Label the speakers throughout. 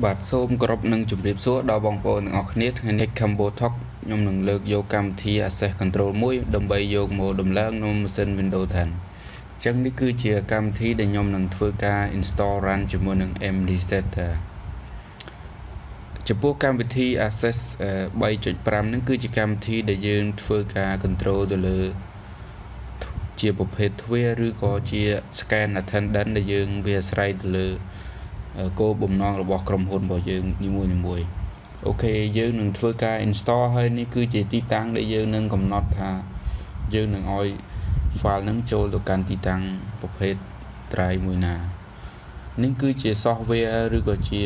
Speaker 1: បាទសូមគោរពនឹងជម្រាបសួរដល់បងប្អូនទាំងអស់គ្នាថ្ងៃនេះ Combo Talk ខ្ញុំនឹងលើកយកកម្មវិធី Access Control មួយដើម្បីយកមកដំឡើងក្នុងម៉ាស៊ីន Windows 10 អញ្ចឹងនេះគឺជាកម្មវិធីដែលខ្ញុំនឹងធ្វើការ install run ជាមួយនឹង MD-Data ចំពោះកម្មវិធី Access 3.5 ហ្នឹងគឺជាកម្មវិធីដែលយើងធ្វើការ control ទៅលើជាប្រភេទទ្វារឬក៏ជា scan attendant ដែលយើងវាអាស្រ័យទៅលើគោលបំណងរបស់ក្រុមហ៊ុនរបស់យើងនីមួយៗអូខេយើងនឹងធ្វើការ install ហើយនេះគឺជាទីតាំងដែលយើងនឹងកំណត់ថាយើងនឹងឲ្យ file ហ្នឹងចូលទៅកាន់ទីតាំងប្រភេទ drive មួយណានេះគឺជា software ឬក៏ជា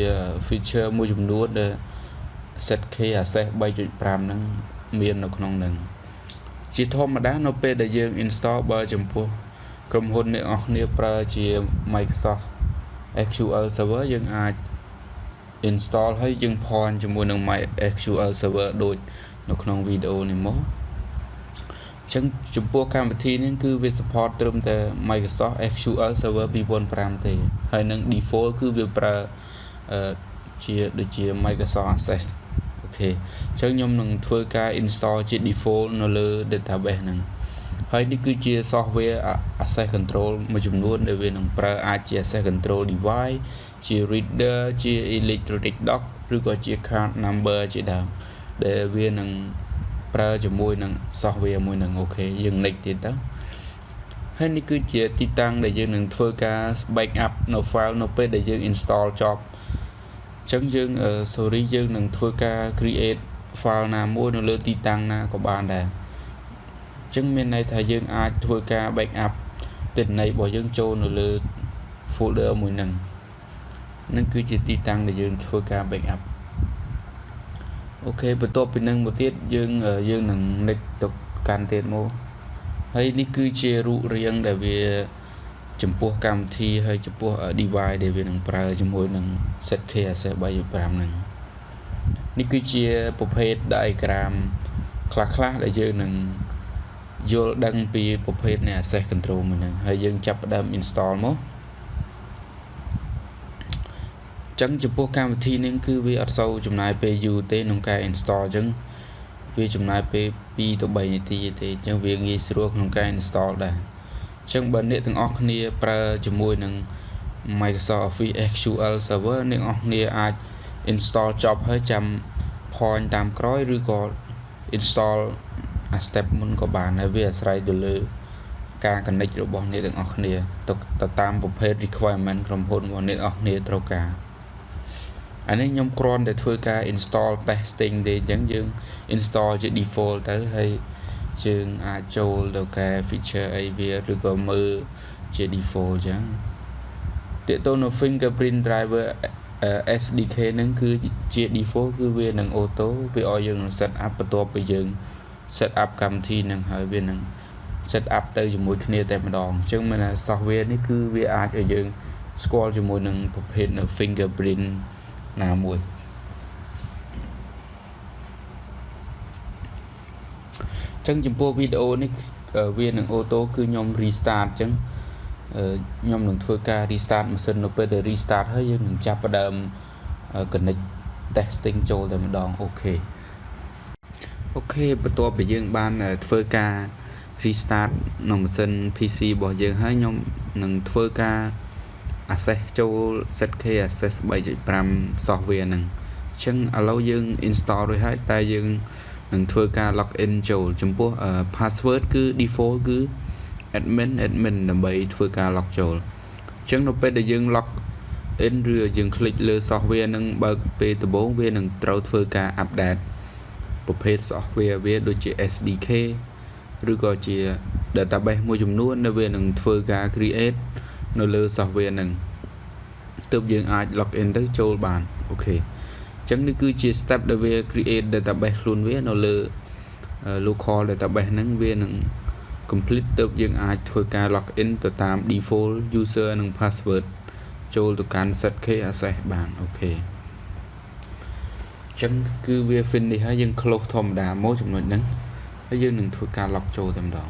Speaker 1: feature មួយចំនួនដែល ZKAccess 3.5 ហ្នឹងមាននៅក្នុងហ្នឹងជាធម្មតានៅពេលដែលយើង install បើចំពោះក្រុមហ៊ុនអ្នកនរគ្នាប្រើជា Microsoft SQL server យើងអាច install ហើយយើង point ជាមួយនឹង SQL server ដូចនៅក្នុងវីដេអូនេះមកអញ្ចឹងចំពោះកម្មវិធីនេះគឺវា support ត្រឹមតែ Microsoft SQL server 2005 ទេហើយនឹង default គឺវាប្រើជាដូចជា Microsoft Access អូខេអញ្ចឹងខ្ញុំនឹងធ្វើការ install ជា default នៅលើ database ហ្នឹងហើយនេះគឺជា software access control មួយចំនួនដែលវានឹងប្រើអាចជា access control device ជា reader ជា electronic dock ឬក៏ជា card number ជាដើមដែលវានឹងប្រើជាមួយនឹង software មួយនឹងអូខេយើង next ទៀតទៅហើយនេះគឺជាទីតាំងដែលយើងនឹងធ្វើការ backup នៅ file នៅពេលដែលយើង install ចប់អញ្ចឹងយើងsorry យើងនឹងធ្វើការ create file ណាមួយនៅលើទីតាំងណាក៏បានដែរអញ្ចឹងមានន័យថាយើងអាចធ្វើការ backup ទិន្នន័យរបស់យើងចូលនៅលើ folder មួយហ្នឹងនឹងគឺជាទីតាំងដែលយើងធ្វើការ backup អូខេបន្ទាប់ពីនឹងមកទៀតយើងនឹង next ទៅកាន់ទៀតមកហើយនេះគឺជារូបរាងដែលវាចំពោះកម្មវិធីហើយចំពោះ device ដែលវានឹងប្រើជាមួយនឹង ZKAccess 3.5 ហ្នឹងនេះគឺជាប្រភេទ diagram ខ្លះៗដែលយើងនឹងយល់ដឹងពីប្រភេទនៃ access control មួយហ្នឹងហើយយើងចាប់ផ្ដើម install មកចឹងចំពោះកម្មវិធីនេះគឺវាអត់សូវចំណាយពេលយូរទេក្នុងការ install ចឹងវាចំណាយពេល2ទៅ3នាទីទេចឹងវាងាយស្រួលក្នុងការ install ដែរចឹងបើអ្នកទាំងអស់គ្នាប្រើជាមួយនឹង Microsoft Office SQL Server អ្នកទាំងអស់គ្នាអាច install ចប់ហើយចាំ point តាមក្រោយឬក៏ install step មុនក៏បានហើយវាអាស្រ័យទៅលើការ connect របស់អ្នកទាំងអស់គ្នាទៅតាមប្រភេទ requirement ក្រុមហ៊ុនរបស់អ្នកទាំងអស់គ្នាត្រូវការអានេះខ្ញុំគ្រាន់តែធ្វើការ install testing ទេអញ្ចឹងយើង install ជា default ទៅហើយយើងអាចចូលទៅកែ feature អីវាឬក៏មើលជា default អញ្ចឹងទាក់ទងនៅ Fingerprint driver SDK ហ្នឹងគឺជា default គឺវានឹង auto វាឲ្យយើងនឹង set up បន្ទាប់ពីយើង set up កម្មវិធីនឹងហើយវានឹង set up ទៅជាមួយគ្នាតែម្ដងអញ្ចឹងមានថា software នេះគឺវាអាចឲ្យយើងស្គាល់ជាមួយនឹងប្រភេទនៅ fingerprint ណាមួយអញ្ចឹងចំពោះវីដេអូនេះវានឹង auto គឺខ្ញុំ restart អញ្ចឹងខ្ញុំនឹងធ្វើការ restart ម៉ាស៊ីននៅពេលដែល restart ហើយយើងនឹងចាប់ផ្ដើម connect testing ចូលតែម្ដងអូខេបន្ទាប់ពីយើងបានធ្វើការ restart នៅម៉ាស៊ីន PC របស់យើងហើយខ្ញុំនឹងធ្វើការ access ចូល ZKAccess 3.5 software ហ្នឹងអញ្ចឹងឥឡូវយើង install រួចហើយតែយើងនឹងធ្វើការ login ចូលចំពោះ password គឺ default គឺ admin ដើម្បីធ្វើការ log ចូលអញ្ចឹងនៅពេលដែលយើង log in ឬយើង click លើ software ហ្នឹងបើកពេលដំបូងវានឹងត្រូវធ្វើការ update ប្រភេទ software វាដូចជា SDK ឬក៏ជា database មួយចំនួនដែលវានឹងធ្វើការ create នៅលើ software ហ្នឹងទើបយើងអាច log in ទៅចូលបានអូខេអញ្ចឹងនេះគឺជា step ដែលវា create database ខ្លួនវានៅលើ local database ហ្នឹងវានឹង complete ទើបយើងអាចធ្វើការ log in ទៅតាម default user និង password ចូលទៅកាន់ ZKAccess បានអូខេអញ្ចឹងគឺវា finish ហើយយើង close ធម្មតាមកចំណុចហ្នឹងហើយយើងនឹងធ្វើការ log ចូលតែម្ដង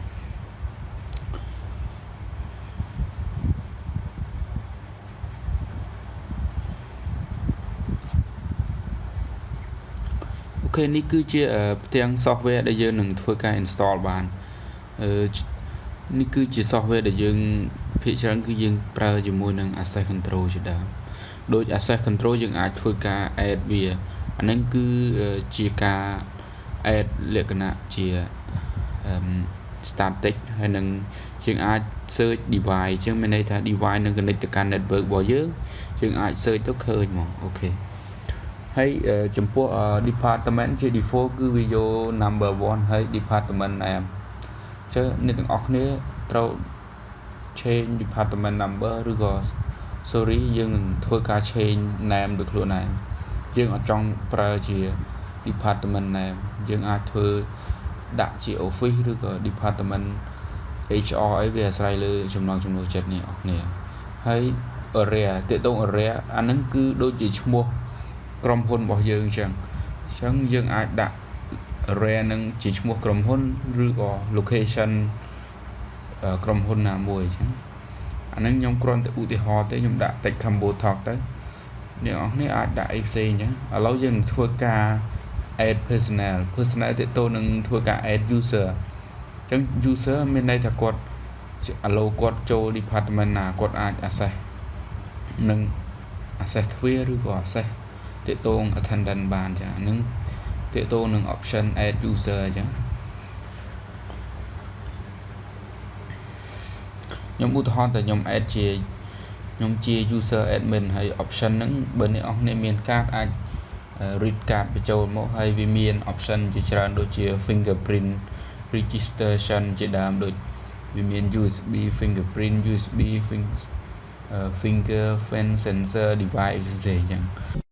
Speaker 1: ok នេះគឺជាផ្ទាំង software ដែលយើងនឹងធ្វើការ install បាននេះគឺជា software ដែលយើងភាគច្រើនគឺយើងប្រើជាមួយនឹង access control ជាដើមដូច access control យើងអាចធ្វើការ add វាអាហ្នឹងគឺជាការ add លក្ខណៈជា static ហើយនឹងយើងអាច search device អញ្ចឹងមានន័យថា device នឹង connect ទៅកាន់ network របស់យើងអាច search ទៅឃើញហ្មងអូខេហើយចំពោះ department ជា default គឺវាយក number 1 ហើយ department name អញ្ចឹងអ្នកទាំងអស់គ្នាត្រូវ change department number ឬក៏ sorry យើងនឹងធ្វើការ change name ដោយខ្លួនឯងយើងអត់ចង់ប្រើជា department name យើងអាចធ្វើដាក់ជា office ឬក៏ department HR អីវាអាស្រ័យលើចំណង់ចំណូលចិត្តនេះអស់គ្នាហើយ area ទាក់ទង area អាហ្នឹងគឺដូចជាឈ្មោះក្រុមហ៊ុនរបស់យើងអញ្ចឹងយើងអាចដាក់ area នឹងជាឈ្មោះក្រុមហ៊ុនឬក៏ location ក្រុមហ៊ុនណាមួយអញ្ចឹងអាហ្នឹងខ្ញុំគ្រាន់តែឧទាហរណ៍ទេខ្ញុំដាក់ text combo talk ទៅអ្នកនរគ្នាអាចដាក់អីផ្សេងអញ្ចឹងឥឡូវយើងនឹងធ្វើការ add personnel ទាក់ទងនឹងធ្វើការ add user អញ្ចឹង user មានន័យថាគាត់គាត់ចូល department ណាគាត់អាច access នឹង access ទ្វារឬក៏ access ទាក់ទង attendant បានចាហ្នឹងទាក់ទងនឹង option add user អញ្ចឹងខ្ញុំឧទាហរណ៍តែខ្ញុំ add ខ្ញុំជា user admin ហើយ option ហ្នឹងបើអ្នកនរគ្នាមានកាតអាច read កាតបញ្ចូលមកហើយវាមាន option ជាច្រើនដូចជា fingerprint registration ជាដើមដូចវាមាន USB fingerprint USB finger fan sensor device ផ្សេងអញ្ចឹង